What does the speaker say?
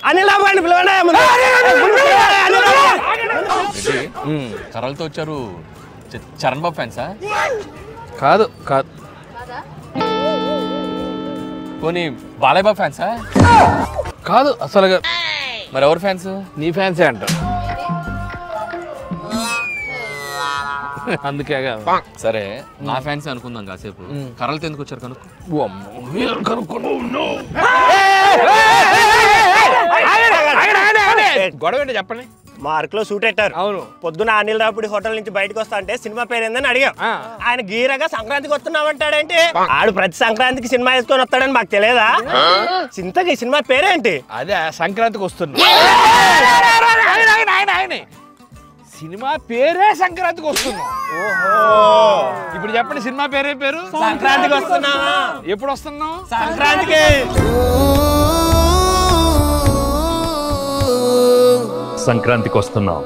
అనిల్ బాబు అండి పిలవండి. కర్రలతో వచ్చారు. చరణ్ బాబు ఫ్యాన్సా? కాదు కాదు. పోనీ బాలయ్య బాబు ఫ్యాన్సా? కాదు అసలుగా. మరి ఎవరు ఫ్యాన్స్? నీ ఫ్యాన్సే అంట. అందుకే సరే నా ఫ్యాన్స్ అనుకుందాం కాసేపు. కర్రలతో ఎందుకు వచ్చారు కనుక్కో. గొడవ ఏంటో చెప్పండి. మార్క్ లో షూట్ పెట్టారు. అవును. పొద్దున అనిల్ రాపుడి హోటల్ నుంచి బయటకు వస్తా అంటే సినిమా పేరు ఏందని అడిగాం. ఆయన గీరగా సంక్రాంతికి వస్తున్నామంటాడేంటి? ఆడు ప్రతి సంక్రాంతికి సినిమా వేసుకొని వస్తాడని మాకు తెలియదా? చింతకి సినిమా పేరేంటి? అదే సంక్రాంతికి వస్తున్నా. సినిమా పేరే సంక్రాంతికి వస్తున్నాం. ఇప్పుడు చెప్పండి సినిమా పేరే పేరు? సంక్రాంతికి వస్తున్నావా? ఎప్పుడు వస్తున్నాం? సంక్రాంతికి. సంక్రాంతికి వస్తున్నాం.